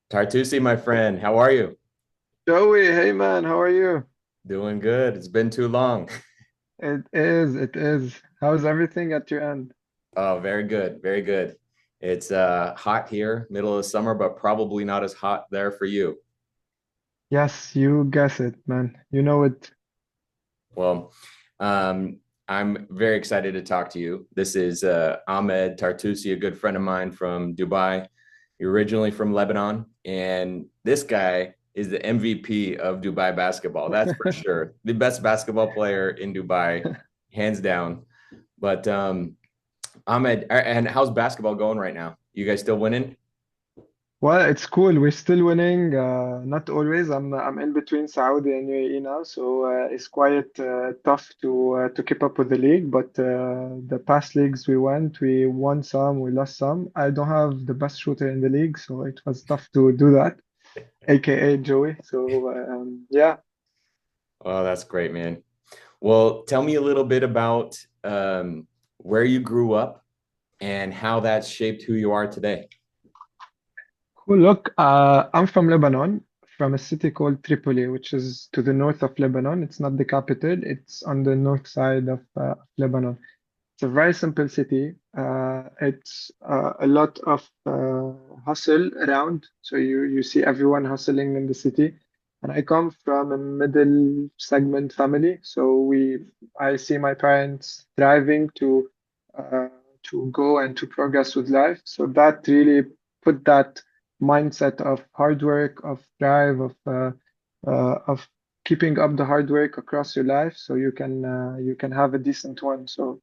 Tartoussi, my friend, how are you? Joey, hey man, how are you? Doing good. It's been too long. It is. How's everything at your end? Oh, very good, very good. It's hot here, middle of summer, but probably not as hot there for you. Yes, you guess it, man. You know it. Well, um, I'm very excited to talk to you. This is Ahmed Tartoussi, a good friend of mine from Dubai. You're originally from Lebanon, and this guy is the MVP of Dubai basketball. That's for sure. The best basketball player in Dubai, hands down. But Ahmed, and how's basketball going right now? You guys still winning? Well, it's cool. We're still winning. Not always. I'm in between Saudi and UAE now, so it's quite tough to keep up with the league. But the past leagues we won some, we lost some. I don't have the best shooter in the league, so it was tough to do that, aka Joey. So yeah. Oh, that's great, man. Well, tell me a little bit about where you grew up and how that's shaped who you are today. Well, look, I'm from Lebanon, from a city called Tripoli, which is to the north of Lebanon. It's not the capital, it's on the north side of Lebanon. It's a very simple city. It's a lot of hustle around. So you see everyone hustling in the city. And I come from a middle segment family. I see my parents thriving uh, to go and to progress with life. So that really put that mindset of hard work, of drive, of keeping up the hard work across your life, so you can have a decent one. So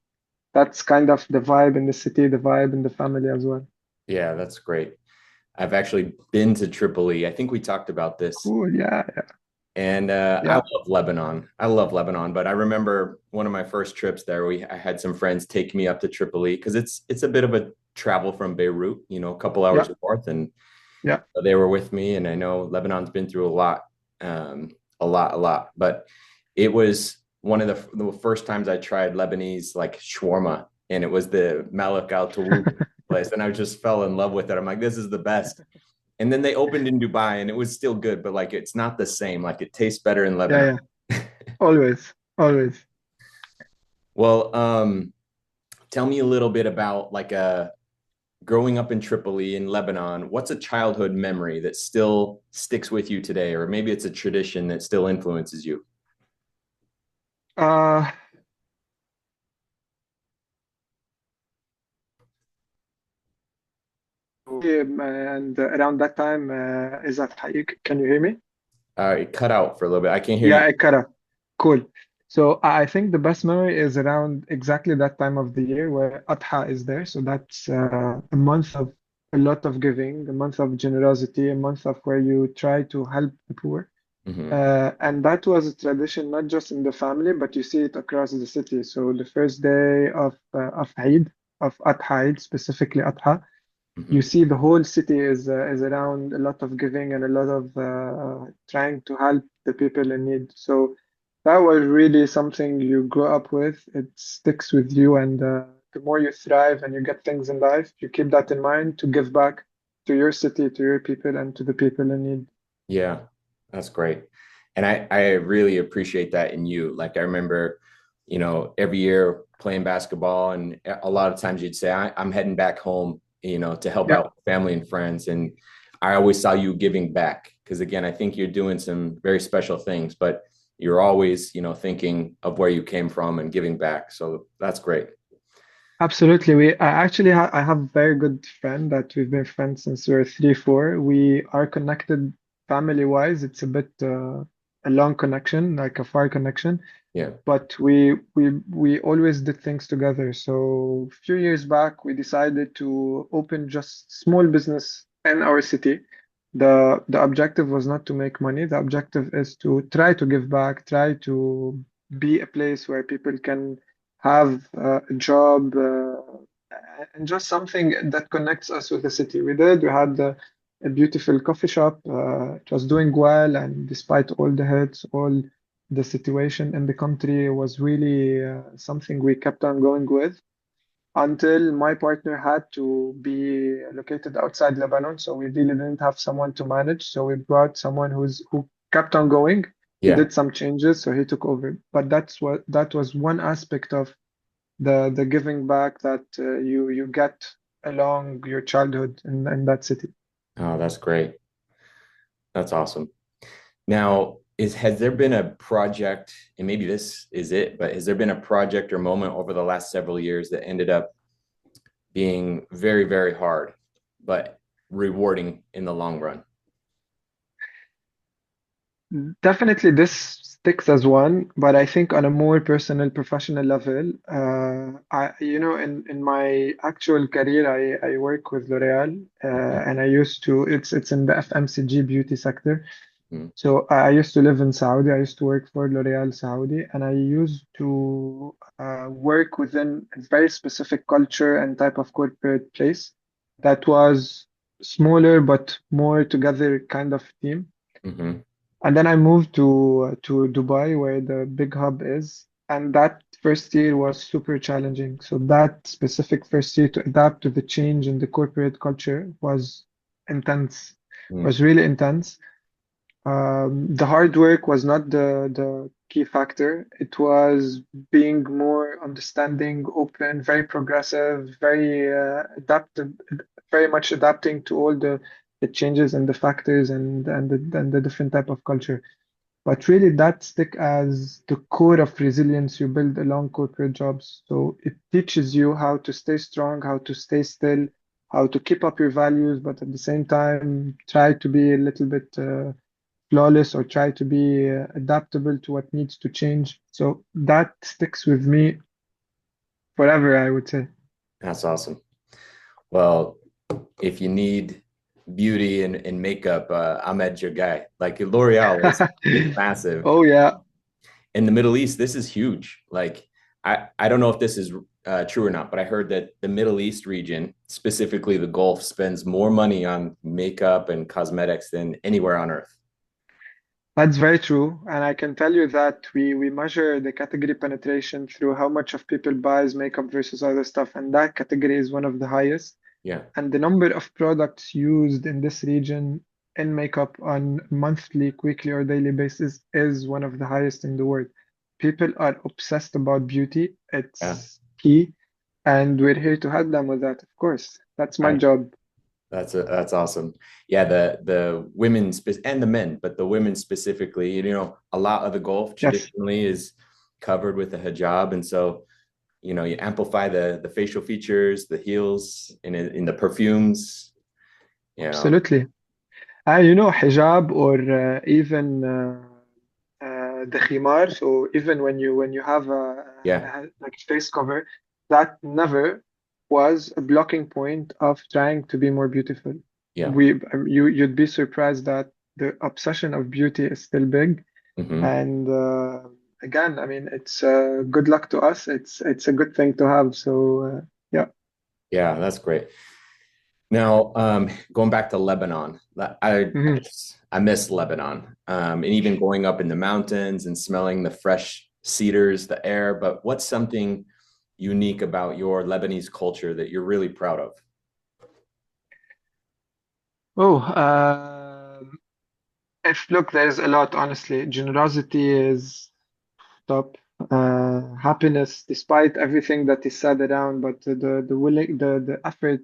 that's kind of the vibe in the city, the vibe in the family as well. Yeah, that's great. I've actually been to Tripoli. I think we talked about this. Cool. Yeah. And I Yeah. love Lebanon. I love Lebanon, but I remember one of my first trips there. I had some friends take me up to Tripoli because it's a bit of a travel from Beirut, a couple hours Yeah. north, and Yeah. they were with me. And I know Lebanon's been through a lot. But it was one of the first times I tried Lebanese like shawarma, and it was the Malik Al Tawouk place, and I just fell in love with it. I'm like, this is the best. And then they opened in Dubai and it was still good, but like it's not the same. Like it tastes better in Yeah. Lebanon. Yeah. Always. Always. Well, tell me a little bit about like growing up in Tripoli in Lebanon. What's a childhood memory that still sticks with you today, or maybe it's a tradition that still influences you? Uh, and around that time, is that can you hear me? It cut out for a little bit. I can't hear you. Yeah, Ekara. Cool. So I think the best memory is around exactly that time of the year where Adha is there. So that's a month of a lot of giving, a month of generosity, a month of where you try to help the poor. Hmm. And that was a tradition not just in the family, but you see it across the city. So the first day of Eid, of Adha Eid, specifically Adha, you Hmm. see the whole city is around a lot of giving and a lot of trying to help the people in need. So that was really something you grow up with. It sticks with you, and the more you thrive and you get things in life, you keep that in mind to give back to your city, to your people, and to the people in need. Yeah, that's great. And I really appreciate that in you. Like I remember, every year playing basketball, and a lot of times you'd say, I'm heading back home, to help Yeah. out family and friends. And I always saw you giving back because again, I think you're doing some very special things, but you're always, thinking of where you came from and giving back. So that's great. Absolutely. I have a very good friend that we've been friends since we were three, four. We are connected family wise. It's a bit a long connection, like a far connection, Yeah. but we always did things together. So a few years back, we decided to open just small business in our city. The objective was not to make money. The objective is to try to give back, try to be a place where people can have a job and just something that connects us with the city. We did. We had a beautiful coffee shop. It was doing well, and despite all the hits, all the situation in the country was really something we kept on going with. until my partner had to be located outside Lebanon. So we really didn't have someone to manage. So we brought someone who kept on going. He Yeah. did some changes, so he took over. But that was one aspect of the giving back that you get along your childhood in that city. Oh, that's great. That's awesome. Now, has there been a project, and maybe this is it, but has there been a project or moment over the last several years that ended up being very, very hard, but rewarding in the long run? Definitely, this sticks as one, but I think on a more personal, professional level, in my actual career, I work with L'Oreal, Mhm. and I used to, it's in the FMCG beauty sector. Mhm. So I used to live in Saudi. I used to work for L'Oreal Saudi, and I used to work within a very specific culture and type of corporate place that was smaller but more together kind of team. Mhm. And then I moved to Dubai, where the big hub is, and that first year was super challenging. So that specific first year to adapt to the change in the corporate culture was intense, Mhm. was really intense. The hard work was not the key factor. It was being more understanding, open, very progressive, very adaptive, very much adapting to all the changes and the factors and the different type of culture. But really, that stick as the core of resilience you build along corporate jobs. So it teaches you how to stay strong, how to stay still, how to keep up your values, but at the same time, try to be a little bit flawless or try to be adaptable to what needs to change. So that sticks with me forever, I would say. That's awesome. Well, if you need beauty and makeup, Ahmed your guy. Like L'Oreal is massive. Oh, yeah. In the Middle East, this is huge. Like I don't know if this is true or not, but I heard that the Middle East region, specifically the Gulf, spends more money on makeup and cosmetics than anywhere on earth. That's very true. And I can tell you that we measure the category penetration through how much of people buys makeup versus other stuff. And that category is one of the highest. Yeah. And the number of products used in this region in makeup on monthly, weekly, or daily basis is one of the highest in the world. People are obsessed about beauty. Yeah. It's key. And we're here to help them with that, of course. That's my I, job. that's awesome. Yeah, the women and the men, but the women specifically, a lot of the Gulf Yes, traditionally is covered with a hijab, and so you amplify the facial features, the heels, in the perfumes. You know, absolutely. Hijab or even the khimar. So even when you have yeah, like face cover, that never was a blocking point of trying to be more beautiful. yeah. You'd be surprised that the obsession of beauty is still big. Hmm. And again, I mean, it's good luck to us. It's a good thing to have. So yeah. Yeah, that's great. Now, going back to Lebanon, Mhm. I miss Lebanon, and even going up in the mountains and smelling the fresh cedars, the air. But what's something unique about your Lebanese culture that you're really proud of? Oh, if look, there's a lot, honestly. Generosity is top. Happiness, despite everything that is said around, but the effort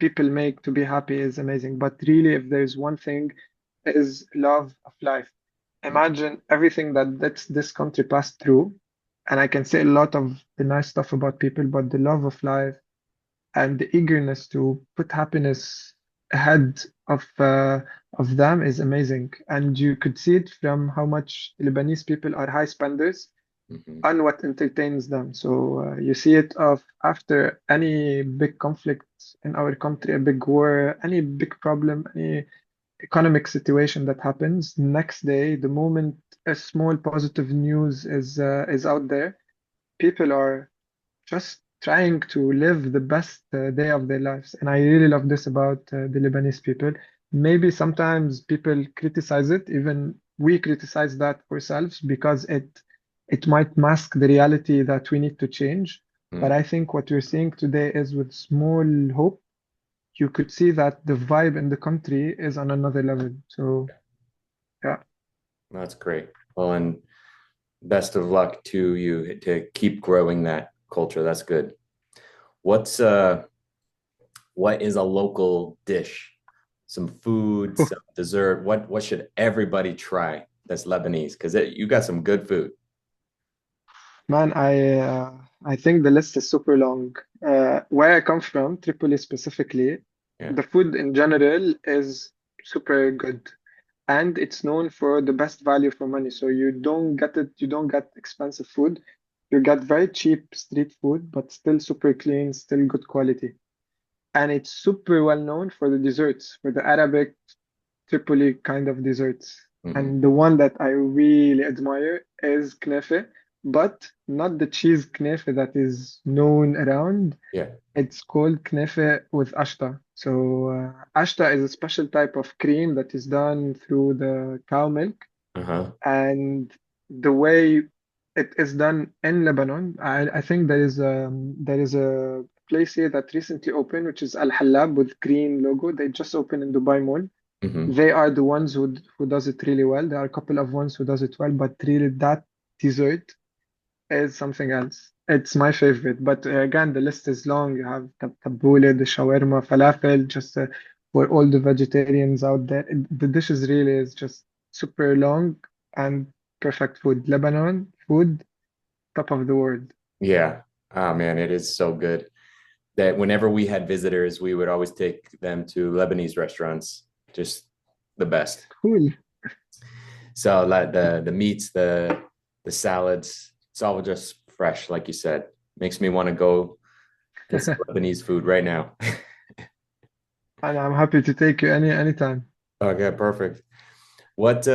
people make to be happy is amazing. But really, if there's one thing, is love of life. Imagine everything that this country passed through, and I can say a lot of the nice stuff about people, but the love of life and the eagerness to put happiness ahead of them is amazing. And you could see it from how much Lebanese people are high spenders Hmm. on what entertains them. So you see it of after any big conflict in our country, a big war, any big problem, any economic situation that happens, next day, the moment a small positive news is out there, people are just trying to live the best day of their lives. And I really love this about the Lebanese people. Maybe sometimes people criticize it, even we criticize that ourselves because it might mask the reality that we need to change. But Hmm. I think what we're seeing today is with small hope, you could see that the vibe in the country is on another level. So yeah, That's great. Well, and best of luck to you to keep growing that culture. That's good. What's what is a local dish? Some food, some dessert. What should everybody try that's Lebanese? Because you got some good food. man, I think the list is super long. Where I come from, Tripoli specifically, Yeah. the food in general is super good, and it's known for the best value for money. So you don't get expensive food. You get very cheap street food, but still super clean, still good quality. And it's super well known for the desserts, for the Arabic Tripoli kind of desserts. Hmm. And the one that I really admire is knefe, but not the cheese knefe that is known around. Yeah. It's called knefe with ashta. So ashta is a special type of cream that is done through the cow milk. Uh-huh. And the way it is done in Lebanon, I think there is a place here that recently opened, which is Al Halab with green logo. They just opened in Dubai Mall. Hmm. They are the ones who does it really well. There are a couple of ones who does it well, but really that dessert is something else. It's my favorite. But again, the list is long. You have tabbouleh, the shawarma, falafel, just for all the vegetarians out there. The dishes really is just super long and perfect food. Lebanon food, top of the world. Yeah. Oh man, it is so good that whenever we had visitors, we would always take them to Lebanese restaurants. Just the best. Cool. So like the meats, the salads, it's all just fresh, like you said. Makes me want to go get some Lebanese food right now. And I'm happy to take you anytime. Okay, perfect. What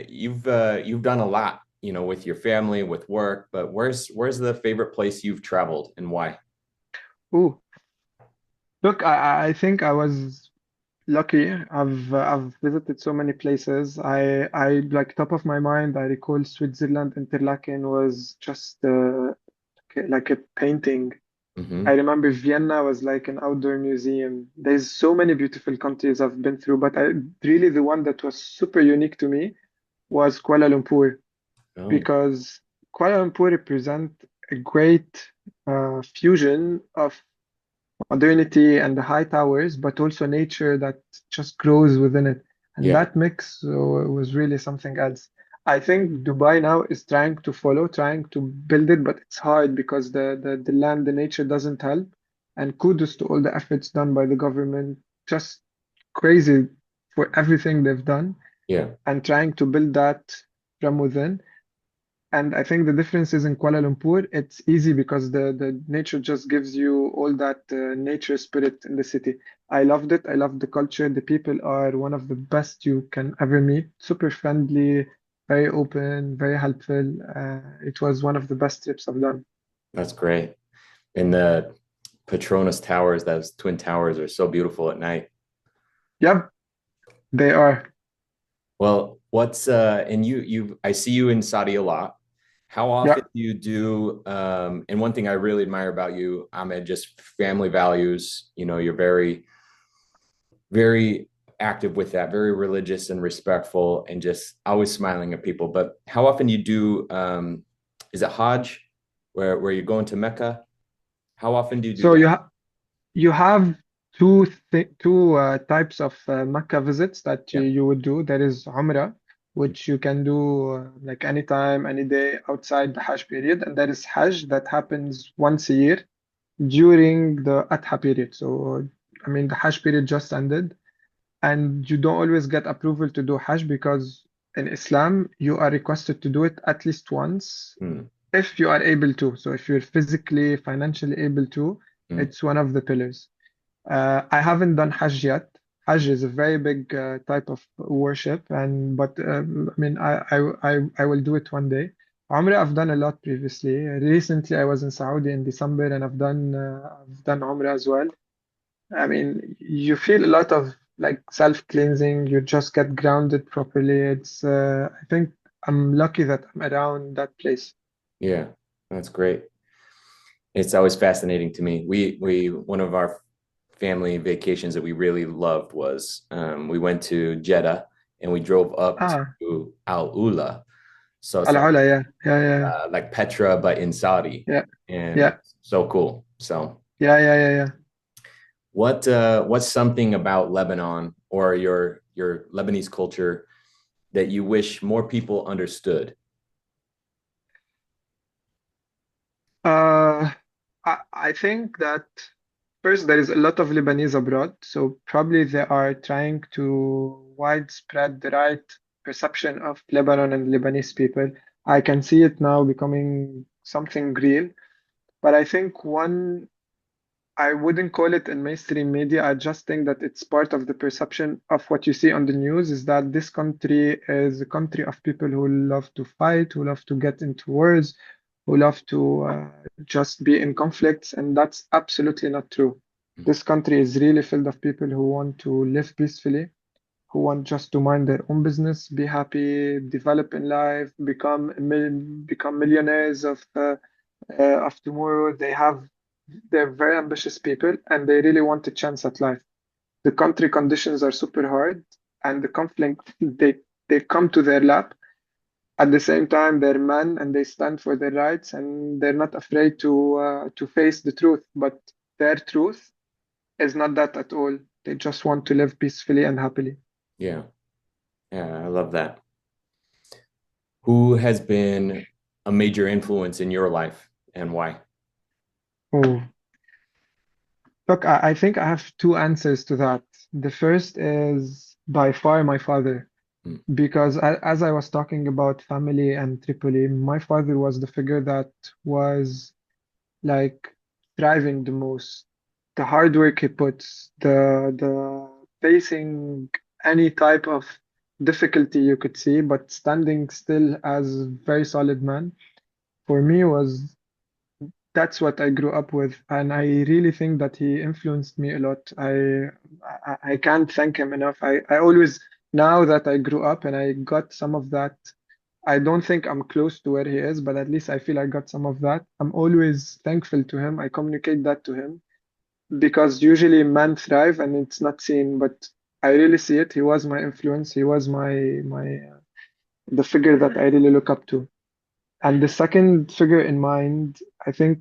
you've done a lot, with your family, with work, but where's the favorite place you've traveled and why? Ooh, look, I think I was lucky. I've visited so many places. I like top of my mind, I recall Switzerland, Interlaken was just like a painting. I Hmm. remember Vienna was like an outdoor museum. There's so many beautiful countries I've been through, but really the one that was super unique to me was Kuala Lumpur Oh, because Kuala Lumpur represent a great fusion of modernity and the high towers, but also nature that just grows within it. And yeah, that mix was really something else. I think Dubai now is trying to follow, trying to build it, but it's hard because the land, the nature doesn't help. And kudos to all the efforts done by the government. Just crazy for everything they've done yeah, and trying to build that from within. And I think the difference is in Kuala Lumpur, it's easy because the nature just gives you all that nature spirit in the city. I loved it. I loved the culture. The people are one of the best you can ever meet. Super friendly, very open, very helpful. It was one of the best trips I've done. that's great. And the Petronas Towers, those twin towers are so beautiful at night. Yep, they are. Well, what's and you I see you in Saudi a lot. How often Yeah. do you do and one thing I really admire about you, Ahmed, just family values, you're very active with that, very religious and respectful and just always smiling at people. But how often you do is it Hajj where you're going to Mecca? How often do you do So that? you have two types of Mecca visits that Yeah. you would do. There is Umrah, which you can do like anytime, any day outside the Hajj period, and there is Hajj that happens once a year during the Adha period. So I mean, the Hajj period just ended, and you don't always get approval to do Hajj because in Islam you are requested to do it at least once Hmm. if you are able to. So if you're physically, financially able to, Hmm. it's one of the pillars. I haven't done Hajj yet. Hajj is a very big type of worship, and but I mean, I will do it one day. Umrah, I've done a lot previously. Recently, I was in Saudi in December, and I've done Umrah as well. I mean, you feel a lot of like self-cleansing. You just get grounded properly. I think I'm lucky that I'm around that place. Yeah, that's great. It's always fascinating to me. We one of our family vacations that we really loved was we went to Jeddah and we drove up Ah, to Al Ula. So it's Al Ula, yeah, yeah, yeah, like Petra but in Saudi, yeah, and yeah, so cool. So yeah, yeah, yeah, yeah. what's something about Lebanon or your Lebanese culture that you wish more people understood? Uh, I think that first there is a lot of Lebanese abroad, so probably they are trying to widespread the right perception of Lebanon and Lebanese people. I can see it now becoming something real, but I think one I wouldn't call it in mainstream media. I just think that it's part of the perception of what you see on the news is that this country is a country of people who love to fight, who love to get into wars, who love to just be in conflicts, and that's absolutely not true. This country is really filled of people who want to live peacefully, who want just to mind their own business, be happy, develop in life, become millionaires of tomorrow. They're very ambitious people and they really want a chance at life. The country conditions are super hard and the conflict they come to their lap. At the same time, they're men and they stand for their rights and they're not afraid to face the truth. But their truth is not that at all. They just want to live peacefully and happily. Yeah, yeah, I love that. Who has been a major influence in your life and why? Oh, look, I think I have two answers to that. The first is by far my father. Mm, Because as I was talking about family and Tripoli, my father was the figure that was like thriving the most. The hard work he puts, the facing any type of difficulty you could see, but standing still as a very solid man, for me was that's what I grew up with, and I really think that he influenced me a lot. I can't thank him enough. I always now that I grew up and I got some of that, I don't think I'm close to where he is, but at least I feel I got some of that. I'm always thankful to him. I communicate that to him because usually men thrive and it's not seen, but I really see it. He was my influence. He was my the figure that I really look up to. And the second figure in mind, I think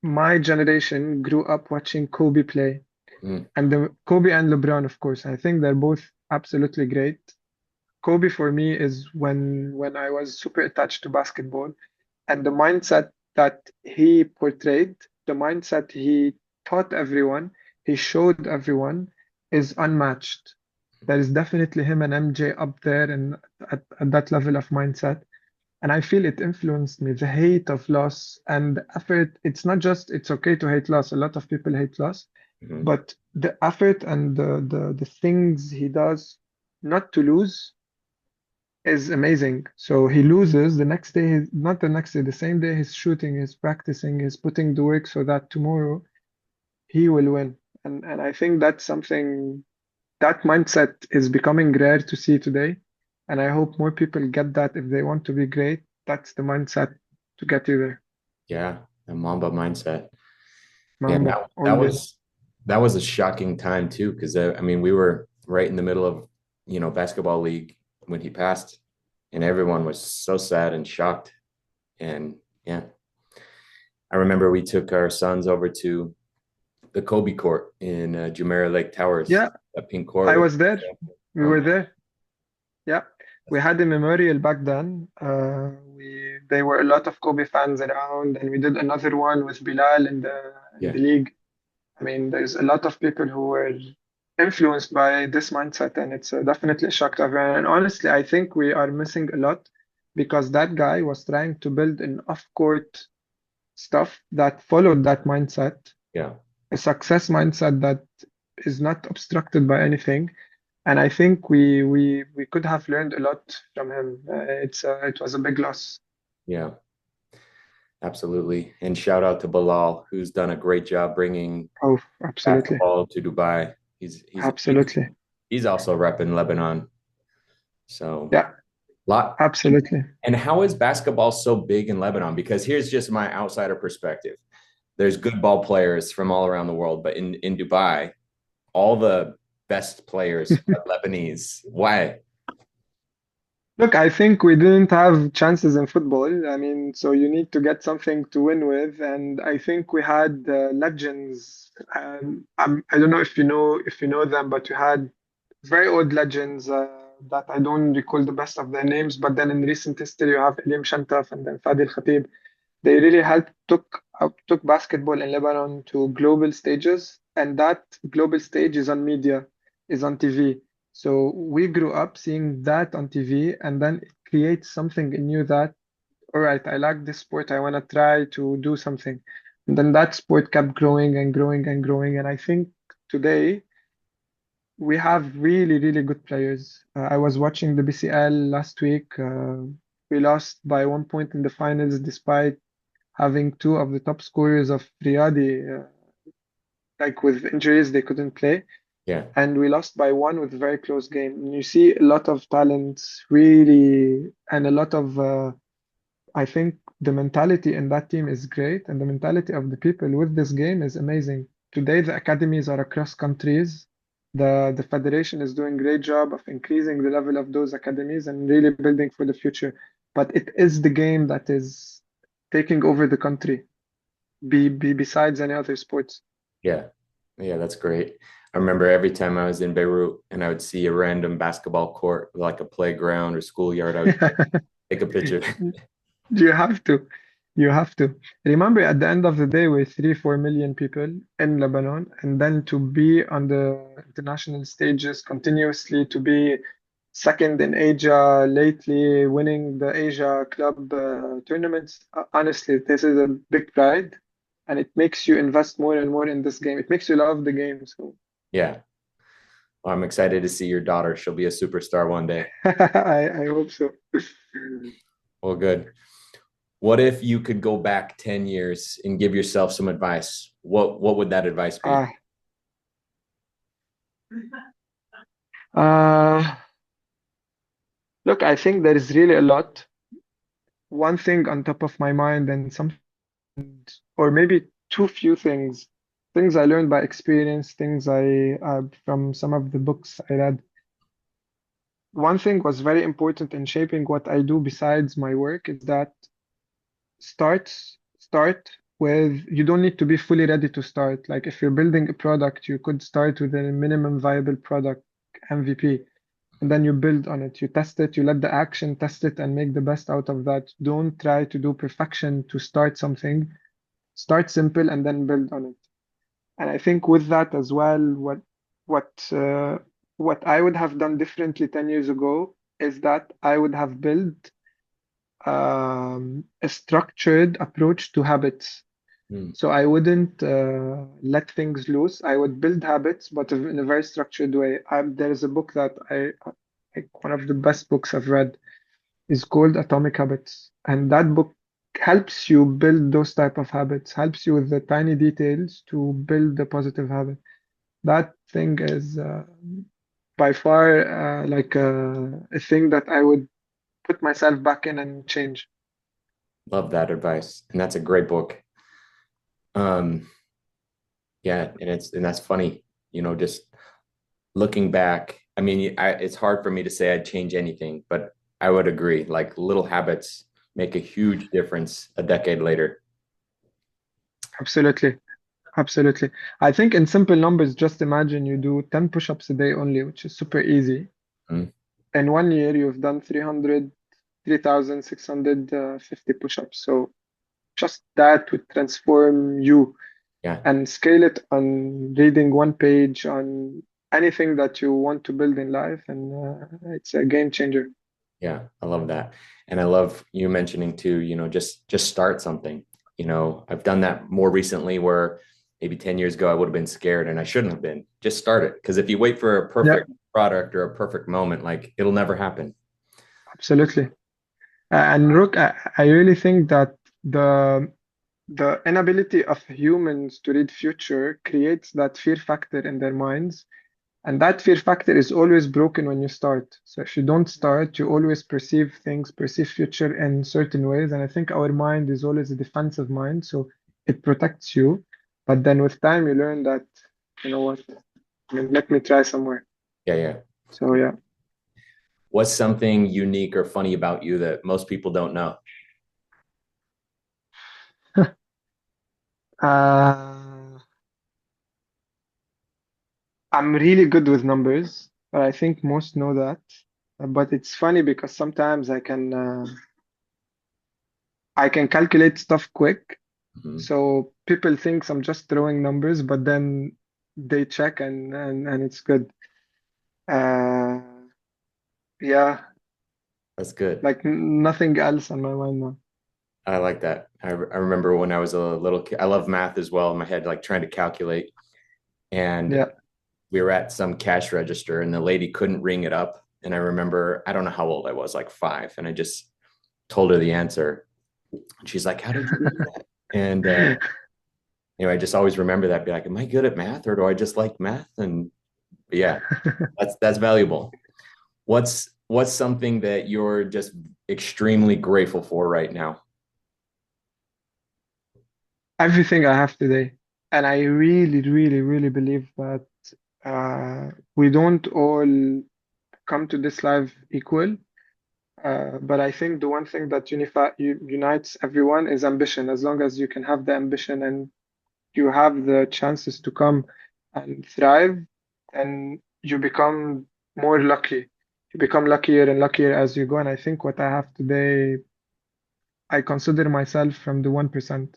my generation grew up watching Kobe play, mm, and the Kobe and LeBron, of course. I think they're both absolutely great. Kobe for me is when I was super attached to basketball, and the mindset that he portrayed, the mindset he taught everyone, he showed everyone, is unmatched. There is definitely him and MJ up there and at that level of mindset. And I feel it influenced me. The hate of loss and the effort. It's not just it's okay to hate loss. A lot of people hate loss, mhm. but the effort and the things he does not to lose is amazing. So he loses the next day, not the next day, the same day he's shooting, he's practicing, he's putting the work so that tomorrow he will win. And I think that's something that mindset is becoming rare to see today. And I hope more people get that if they want to be great. That's the mindset to get you there. Yeah, the Mamba mindset. Yeah, Mamba, that all day. was a shocking time too, because I mean we were right in the middle of basketball league when he passed, and everyone was so sad and shocked. And yeah, I remember we took our sons over to the Kobe Court in Jumeirah Lake Towers, Yeah, a pink court I with. was there. We Oh, were there. Yeah, we had a memorial back then. There were a lot of Kobe fans around, and we did another one with Bilal in yeah, the league. I mean, there's a lot of people who were influenced by this mindset, and it's definitely a shock to everyone. And honestly, I think we are missing a lot because that guy was trying to build an off-court stuff that followed that mindset, yeah, a success mindset that is not obstructed by anything. And I think we could have learned a lot from him. It was a big loss. yeah, absolutely. And shout out to Bilal, who's done a great job bringing Oh, absolutely, basketball to Dubai. absolutely, He's also repping Lebanon. So yeah, lot. absolutely. And how is basketball so big in Lebanon? Because here's just my outsider perspective. there's good ball players from all around the world, but in Dubai, all the best players are Lebanese. Why? Look, I think we didn't have chances in football. I mean, so you need to get something to win with, and I think we had legends. I don't know if you know them, but you had very old legends that I don't recall the best of their names. But then in recent history, you have Ilim Shantaf and then Fadil Khatib. They really helped took basketball in Lebanon to global stages, and that global stage is on media, is on TV. So we grew up seeing that on TV, and then it creates something in you that, all right, I like this sport, I want to try to do something. And then that sport kept growing and growing and growing. And I think today we have really, really good players. I was watching the BCL last week. We lost by 1 point in the finals despite having two of the top scorers of Riyadi, like with injuries, they couldn't play. Yeah, And we lost by one with a very close game. And you see a lot of talent, really, and a lot of, I think the mentality in that team is great. And the mentality of the people with this game is amazing. Today, the academies are across countries. The federation is doing a great job of increasing the level of those academies and really building for the future. But it is the game that is taking over the country besides any other sports. yeah, yeah. That's great. I remember every time I was in Beirut and I would see a random basketball court, like a playground or schoolyard, I would take a picture. You have to. You have to. Remember, at the end of the day, we're 4 million people in Lebanon, and then to be on the international stages continuously, to be second in Asia lately, winning the Asia Club tournaments. Honestly, this is a big pride, and it makes you invest more and more in this game. It makes you love the game. So Yeah. Well, I'm excited to see your daughter. She'll be a superstar one day. I hope so. Well, good. What if you could go back 10 years and give yourself some advice? What would that advice be? Ah, uh, look, I think there is really a lot. One thing on top of my mind, and some, or maybe too few things, things I learned by experience, things I from some of the books I read. One thing was very important in shaping what I do besides my work is that start with, you don't need to be fully ready to start. Like if you're building a product, you could start with a minimum viable product, MVP, and then you build on it. You test it, you let the action test it and make the best out of that. Don't try to do perfection to start something. Start simple and then build on it. And I think with that as well, what uh, what I would have done differently 10 years ago is that I would have built a structured approach to habits. Hmm. So I wouldn't let things loose. I would build habits, but in a very structured way. There is a book that like one of the best books I've read is called Atomic Habits, and that book helps you build those type of habits, helps you with the tiny details to build the positive habit. That thing is by far like a thing that I would put myself back in and change. Love that advice. And that's a great book. Um, yeah, and that's funny, just looking back. I mean, it's hard for me to say I'd change anything, but I would agree. Like little habits make a huge difference a decade later. Absolutely. Absolutely. I think in simple numbers, just imagine you do 10 push-ups a day only, which is super easy. Mm, In 1 year, you've done 3,650 push-ups. So just that would transform you, yeah. and scale it on reading one page on anything that you want to build in life. And it's a game changer. Yeah, I love that. And I love you mentioning too, just start something. I've done that more recently where maybe 10 years ago I would have been scared and I shouldn't have been. Just start it. Because if you wait for a Yeah, perfect product or a perfect moment, like it'll never happen. absolutely. And Rook, I really think that the inability of humans to read future creates that fear factor in their minds. And that fear factor is always broken when you start. So if you don't start, you always perceive things, perceive future in certain ways. And I think our mind is always a defensive mind. So it protects you. But then with time, you learn that, you know what, I mean, let me try somewhere. Yeah, yeah. So yeah. What's something unique or funny about you that most people don't know? Uh, I'm really good with numbers, but I think most know that. But it's funny because sometimes I can calculate stuff quick. Mhm. So people think I'm just throwing numbers, but then they check and it's good. Uh, yeah, That's good. like nothing else on my mind now. I like that. I remember when I was a little kid, I love math as well in my head, like trying to calculate. And Yeah. we were at some cash register and the lady couldn't ring it up. And I remember, I don't know how old I was, like 5. And I just told her the answer. And she's like, how did you do that? And, I just always remember that, be like, am I good at math or do I just like math? And yeah, that's valuable. What's something that you're just extremely grateful for right now? Everything I have today. And I really, really, really believe that we don't all come to this life equal. But I think the one thing that unites everyone is ambition. As long as you can have the ambition and you have the chances to come and thrive, then you become more lucky. You become luckier and luckier as you go. And I think what I have today, I consider myself from the 1%.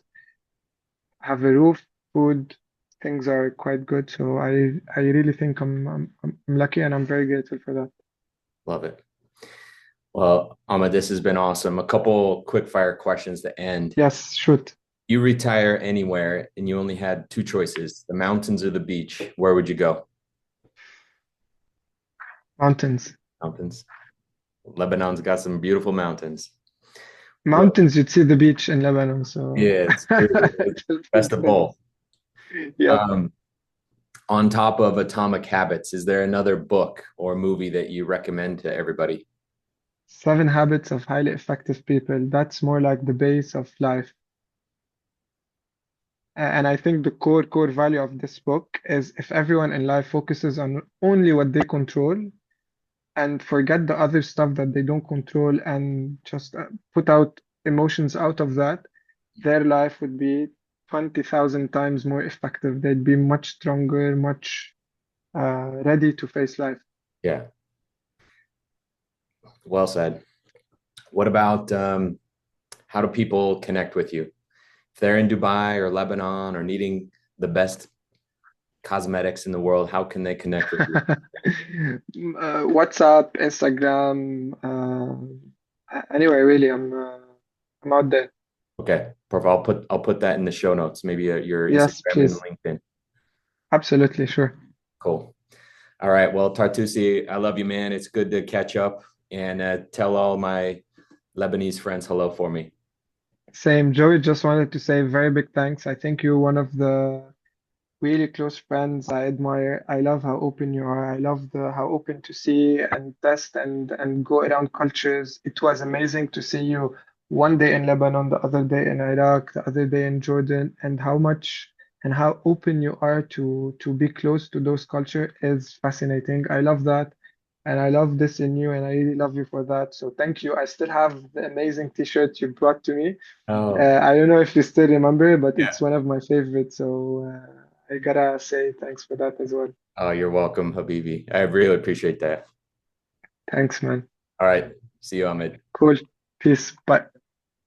Have a roof, food, things are quite good. So I really think I'm lucky and I'm very grateful for that. Love it. Well, Ahmad, this has been awesome. A couple quick fire questions to end. Yes, shoot. You retire anywhere and you only had 2 choices, the mountains or the beach. Where would you go? Mountains. Mountains. Lebanon's got some beautiful mountains. What? Mountains, you'd see the beach in Lebanon. So Yeah, it's true. It's it best makes of sense. both. Yep. Um, on top of Atomic Habits, is there another book or movie that you recommend to everybody? Seven Habits of Highly Effective People. That's more like the base of life. And I think the core value of this book is if everyone in life focuses on only what they control and forget the other stuff that they don't control and just put out emotions out of that, their life would be 20,000 times more effective. They'd be much stronger, much ready to face life. Yeah, well said. What about how do people connect with you? If they're in Dubai or Lebanon or needing the best cosmetics in the world, how can they connect with you? WhatsApp, Instagram, anyway, really, I'm out there. Okay, perfect. I'll put that in the show notes. Maybe your Yes, Instagram and please. LinkedIn. Absolutely, sure. Cool. All right. Well, Tartoussi, I love you, man. It's good to catch up and tell all my Lebanese friends hello for me. Same, Joey. Just wanted to say very big thanks. I think you're one of the really close friends I admire. I love how open you are. I love the how open to see and test and go around cultures. It was amazing to see you one day in Lebanon, the other day in Iraq, the other day in Jordan, and how much and how open you are to be close to those culture is fascinating. I love that. And I love this in you, and I really love you for that. So thank you. I still have the amazing t-shirt you brought to me. Oh, I don't know if you still remember, but yeah. it's one of my favorites. So I gotta say thanks for that as well. Oh, you're welcome, Habibi. I really appreciate that. Thanks, man. All right. See you, Ahmed. Cool. Peace. Bye.